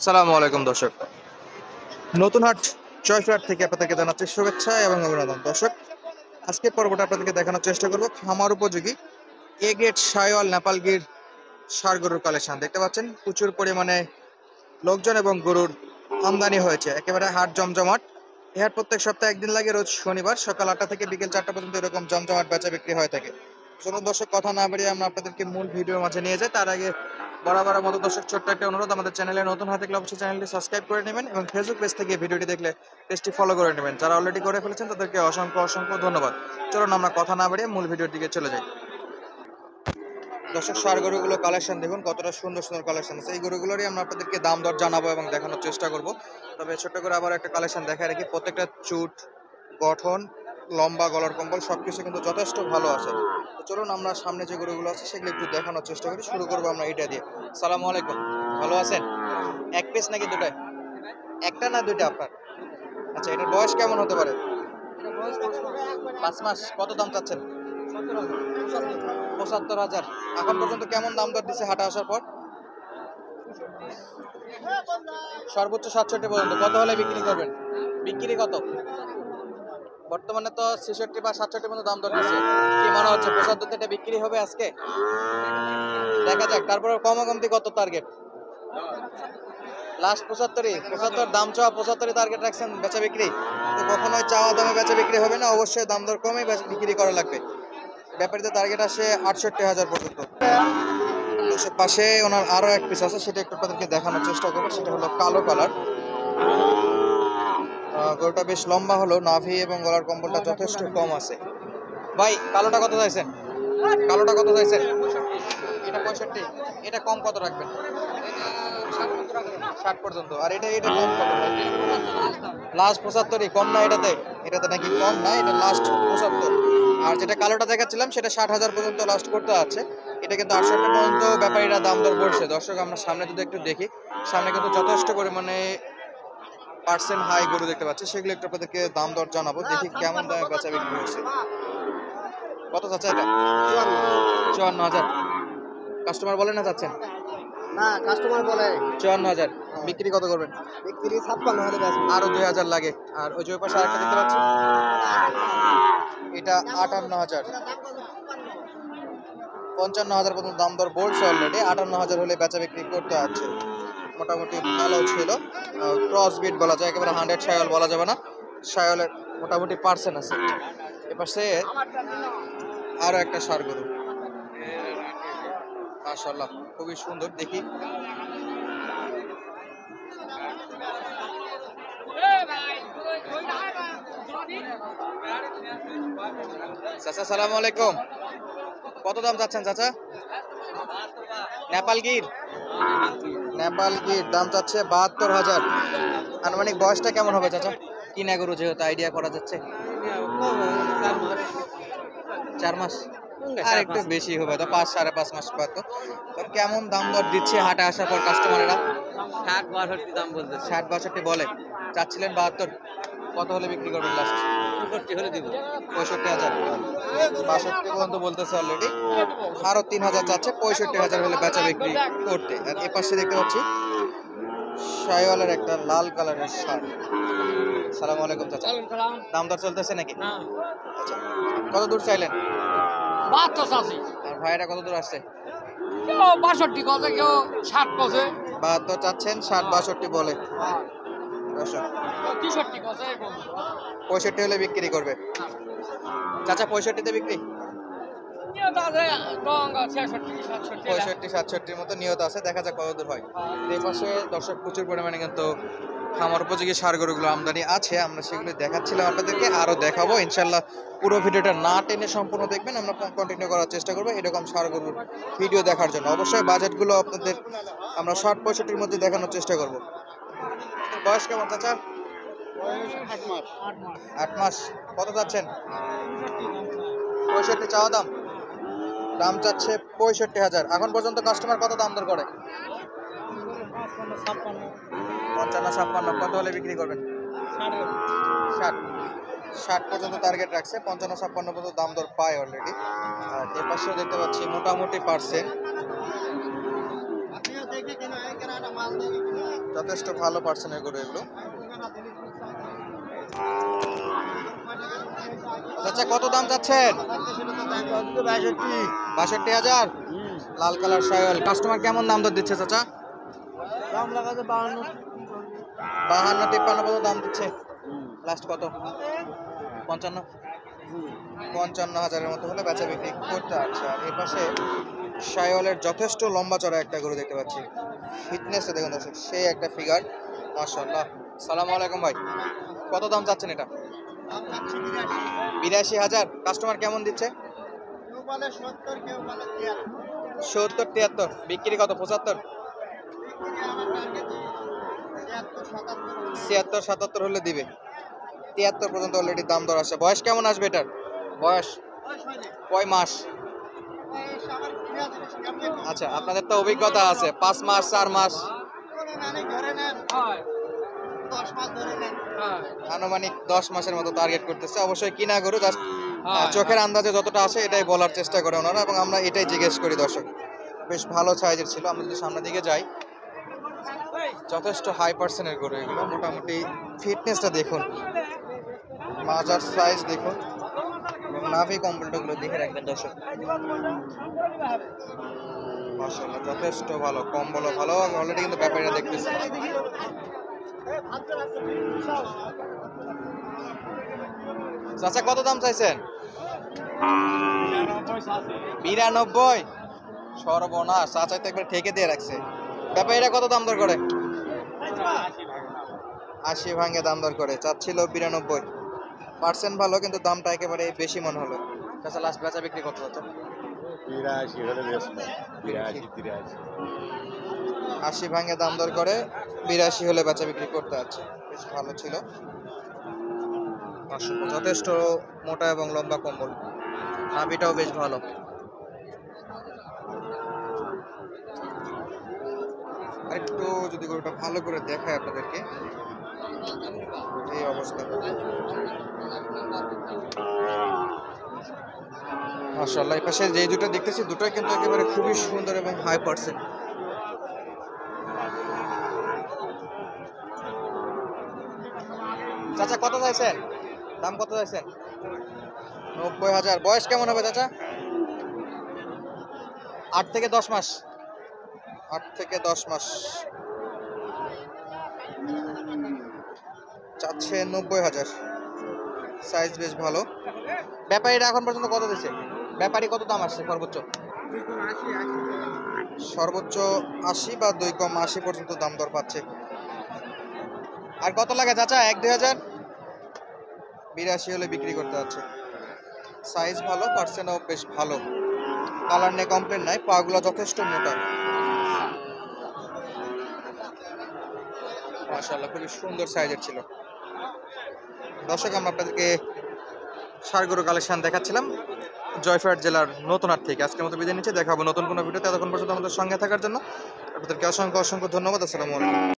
আসসালামু আলাইকুম দর্শক। নতুন হাট জয়ফ্রাট থেকে আপনাদেরকে জানাচ্ছি শুভেচ্ছা এবং অভিনন্দন। দর্শক, আজকের পর্বটা আপনাদেরকে দেখানোর চেষ্টা করব খামার উপযোগী এ গ্রেড শাহিওয়াল নেপাল গির ষাঁড় গরুর কালেকশন। দেখতে পাচ্ছেন প্রচুর পরিমাণে লোকজন এবং গরুর আমদানি হয়েছে, একেবারে হাট জমজমাট। এই হাট প্রত্যেক সপ্তাহে একদিন লাগে, রোজ শনিবার সকাল 8টা থেকে বিকেল 4টা পর্যন্ত এরকম জমজমাট বেচা বিক্রি হয়ে থাকে। চলুন দর্শক, কথা না বাড়িয়ে আমরা আপনাদেরকে মূল ভিডিওর মাঝে নিয়ে যাই। তার আগে বরাবর মতো দর্শক ছোট্ট একটা অনুরোধ, আমাদের চ্যানেলে নতুন হয়ে থাকলে অবশ্যই চ্যানেলটি সাবস্ক্রাইব করে নেবেন এবং ফেসবুক পেজ থেকে ভিডিওটি দেখলে পেজটি ফলো করে নেবেন। যারা অলরেডি করে ফেলেছেন তাদেরকে অসংখ্য অসংখ্য ধন্যবাদ। চলুন আমরা কথা না বাড়িয়ে মূল ভিডিওর দিকে চলে যাই। দর্শক, ষাঁড় গরুগুলো কালেকশন দেখুন, কতটা সুন্দর সুন্দর কালেকশন আছে। এই গরুগুলোরই আমরা আপনাদেরকে দাম দর জানাবো এবং দেখানোর চেষ্টা করব। তবে ছোট্ট করে আবার একটা কালেকশন দেখায় রাখি, প্রত্যেকটা চুট, গঠন, লম্বা, গলার কম্বল সবকিছু কিন্তু যথেষ্ট ভালো আছে। তো চলুন আমরা সামনে যে গরুগুলো আছে সেগুলো একটু দেখানোর চেষ্টা করি। শুরু করবো আমরা এটা দিয়ে। সালামু আলাইকুম, ভালো আছেন? এক পিস নাকি দুটাই? একটা না দুইটা আপনার? আচ্ছা, এটার বয়স কেমন হতে পারে? 5 মাস। কত দাম চাচ্ছেন? 75,000। এখন পর্যন্ত কেমন দাম দর দিচ্ছে হাটে আসার পর? সর্বোচ্চ 67 পর্যন্ত। কত হলে বিক্রি করবেন? বিক্রি কত? বর্তমানে তো 66 বা 67 পর্যন্ত দাম দর দিচ্ছে। কি মনে হচ্ছে 75 এটা বিক্রি হবে আজকে? দেখা যাক। তারপরে কমাকমতি কত টার্গেট? লাস্ট 75 দাম চাওয়া, 75 টার্গেট রাখছেন বেচা বিক্রি। তো কখনোই চাওয়া দামে বেচা বিক্রি হবে না, অবশ্যই দাম দর কমে বিক্রি করা লাগবে। ব্যাপারীতে টার্গেট আসে 68,000 পর্যন্ত। পাশে ওনার আরো এক পিস আছে, সেটা একটু আপনাদেরকে দেখানোর চেষ্টা করবো। সেটা হলো কালো কালার। গরুটা বেশ লম্বা, হলো নাভি এবং গলার কম্বলটা যথেষ্ট কম আছে। ভাই, কালোটা কত চাইছেন? কালোটা কত চাইছেন? এটা 65। এটা কম কত রাখবেন? 60 পর্যন্ত। আর এটা এটা কম কত? লাস্ট 75। কম না এটাতে? এটাতে নাকি কম না, এটা লাস্ট 75। আর যেটা কালোটা দেখাচ্ছিলাম সেটা 60,000 পর্যন্ত লাস্ট করতে আছে। এটা কিন্তু 68 পর্যন্ত ব্যাপারীরা দাম দর বলছে। দর্শক, আমরা সামনে যদি একটু দেখি, সামনে কিন্তু যথেষ্ট পরিমাণে পার্সেন্ট হাই গরু দেখতে পাচ্ছি, সেগুলো একটু আপনাদেরকে দাম দর জানাবো। দেখি কেমন দামে বেচা বিক্রি হয়েছে। কত চাচ্ছে এটা? 54,000। কাস্টমার বলে না চাচ্ছেন? না, কাস্টমার বলে 54,000। বিক্রি কত করবেন? বিক্রি 56 হলে বেচবো। আরো 2,000 লাগে। আর ওই যে ওই পাশে আরেকটা দেখতে পাচ্ছি, এটা 58,000। 55,000 পর্যন্ত দাম দর বলছে অলরেডি। 58,000 হলে বেচা বিক্রি করতে আছে। মোটামুটি ভালো ছিল। ক্রস বিট বলা যায়, একেবারে 100 শাহিওয়াল বলা যাবে না। শাহিওয়ালের মোটামুটি পার্সেন্ট আছে। এপাশে আরো একটা ষাঁড় গরু, মাশাআল্লাহ খুবই সুন্দর। দেখি চাচা, সালাম আলাইকুম। কত দাম চাচ্ছেন চাচা? নেপাল গির। নেপাল গির দাম চাচ্ছে 72,000। আনুমানিক বয়সটা কেমন হবে চাচা? কিনা গরু যেহেতু আইডিয়া করা যাচ্ছে। 4 মাস। আর একটু বেশি হবে তো, 5 সাড়ে 5 মাস হয়তো। তো কেমন দাম দর দিচ্ছে হাটে আসার পর কাস্টমারেরা? 60-62 দাম বলতে। 60-62 বলে। চাচ্ছিলেন 72। কত হলে বিক্রি করবেন লাস্ট? 65 হলে দিব। 65,000। 62 পর্যন্ত বলতেছে অলরেডি। আরো 3,000 চাচ্ছে, 65,000 হলে বেচা বিক্রি করতে। আর এ পাশে দেখতে পাচ্ছি শাহিওয়ালের একটা লাল কালারের ষাঁড়। সালাম আলাইকুম চাচা। দাম দর চলতেছে নাকি? আচ্ছা, কত দূর চাইলেন? 72 চাষি। আর ভাইয়েরা কত দূর আসছে? কেউ 62 কথা, কেউ 60 কথা, 72 চাচ্ছেন, 60-62 বলে। দর্শক, 63 কথা। 65 হলে বিক্রি করবে চাচা। 65-তে বিক্রি? কেউ তাদের গঙ্গা 66-67। 65-67 মতো নিয়ত আছে, দেখা যাক কত দূর হয়। এই পাশে দর্শক প্রচুর পরিমাণে কিন্তু খামার উপযোগী ষাঁড় গরুগুলো আমদানি আছে, আমরা সেগুলো দেখাচ্ছিলাম আপনাদেরকে, আরো দেখাবো ইনশাল্লাহ। পুরো ভিডিওটা না টেনে সম্পূর্ণ দেখবেন, আমরা কন্টিনিউ করার চেষ্টা করবো এরকম ষাঁড় গরুর ভিডিও দেখার জন্য। অবশ্যই বাজেটগুলো আপনাদের আমরা 60-65-র মধ্যে দেখানোর চেষ্টা করব। বয়স কেমন চাচা? 8 মাস। কত চাচ্ছেন? 65 চাওয়া দাম। দাম চাচ্ছে 65,000। এখন পর্যন্ত কাস্টমার কত দাম দর করে? 55-56। কত হলে বিক্রি করবেন? 60। 60 পর্যন্ত টার্গেট রাখছে, 55-56 পর্যন্ত দাম দর পায় অলরেডি। আর এ পাশেও দেখতে পাচ্ছি মোটামুটি পার্সেন্ট যথেষ্ট ভালো পার্সেন্টের গরু এগুলো। আচ্ছা কত দাম চাচ্ছেন? 62,000। লাল কালার শাইওয়াল। কাস্টমার কেমন দাম দর দিচ্ছে চাচা? দাম লাগাতে 52। 52-53 পর্যন্ত দাম দিচ্ছে। লাস্ট কত? 55। 55,000-এর মতো হলে বেচা বিক্রি করতে। আচ্ছা আর এই পাশে শাইওয়ালের যথেষ্ট লম্বা চড়া একটা গরু দেখতে পাচ্ছি। ফিটনেসে দেখুন দর্শক, সেই একটা ফিগার, মাশাআল্লাহ। সালামু আলাইকুম ভাই, কত দাম চাচ্ছেন এটা? 82,000। কাস্টমার কেমন দিচ্ছে? 70-73। বিক্রি কত? 75। 76-77 হলে দিবে। 73 পর্যন্ত অলরেডি দাম দর আসছে। বয়স কেমন আসবে এটার? বয়স কয় মাস? আচ্ছা আপনাদের তো অভিজ্ঞতা আছে, 5 মাস 4 মাস আনুমানিক 10 মাসের মতো টার্গেট করতেছে। অবশ্যই কিনা গরু, জাস্ট চোখের আন্দাজে যতটা আসে এটাই বলার চেষ্টা করে ওনারা, এবং আমরা এটাই জিজ্ঞেস করি দর্শক। বেশ ভালো সাইজের ছিল। আমরা যদি সামনের দিকে যাই, যথেষ্ট হাই পার্সেন্টের গরু এগুলো। মোটামুটি ফিটনেসটা দেখুন, মাজার সাইজ দেখুন, এবং নাভি কম্বলটাগুলো দেখে রাখবেন দর্শক। মাশাআল্লাহ যথেষ্ট ভালো, কম্বলও ভালো। অলরেডি কিন্তু ব্যাপারীরা দেখতেছে। চাচা কত দাম চাইছেন? 92। সর্বনাশ, চাচা তো একবার ঠেকে দিয়ে রাখছে। ব্যাপারীরা কত দাম দর করে? 80 ভাঙে দাম দর করে। চাচ্ছিল 92। পার্সেন্ট ভালো, কিন্তু দামটা একেবারে বেশি মনে হলো। চাচা লাস্ট বেচা বিক্রি কত হচ্ছে? 80 ভাঙে দাম দর করে, 82 হলে বেচা বিক্রি করতে আছে। বেশ ভালো ছিল, যথেষ্ট মোটা এবং লম্বা কম্বল, নাভিটাও বেশ ভালো। আরেকটু যদি গরুটা ভালো করে দেখায় আপনাদেরকে, এই অবস্থা। মাশাআল্লাহ এই পাশে যে দুটো দেখতেছি, দুটোই কিন্তু একেবারে খুবই সুন্দর এবং হাই পার্সেন্ট। চাচা কত চাইছেন? দাম কত চাইছেন? 90,000। বয়স কেমন হবে চাচা? 8 থেকে 10 মাস। 8 থেকে 10 মাস। চাচ্ছে 90,000। সাইজ বেশ ভালো। ব্যাপারীরা এখন পর্যন্ত কত দিচ্ছে? ব্যাপারী কত দাম আসছে সর্বোচ্চ? সর্বোচ্চ 80 বা 2 কম 80 পর্যন্ত দাম দর পাচ্ছে। আর কত লাগে চাচা? 1-2 হাজার। 82 হলে বিক্রি করতে যাচ্ছে। সাইজ ভালো, পার্সেন্টও বেশ ভালো, কালার নিয়ে কমপ্লেন নাই। পাগুলো যথেষ্ট মোটা, মাশাআল্লাহ খুবই সুন্দর সাইজের ছিল। দর্শক আমরা আপনাদেরকে ষাঁড় গরু কালেকশন দেখাচ্ছিলাম জয়পুরহাট জেলার নতুনহাট থেকে। আজকের মতো বিদায় নিচ্ছি, দেখা হবে নতুন কোনো ভিডিওতে। এতক্ষণ পর্যন্ত আমাদের সঙ্গে থাকার জন্য আপনাদেরকে অসংখ্য অসংখ্য ধন্যবাদ। আসসালামু আলাইকুম।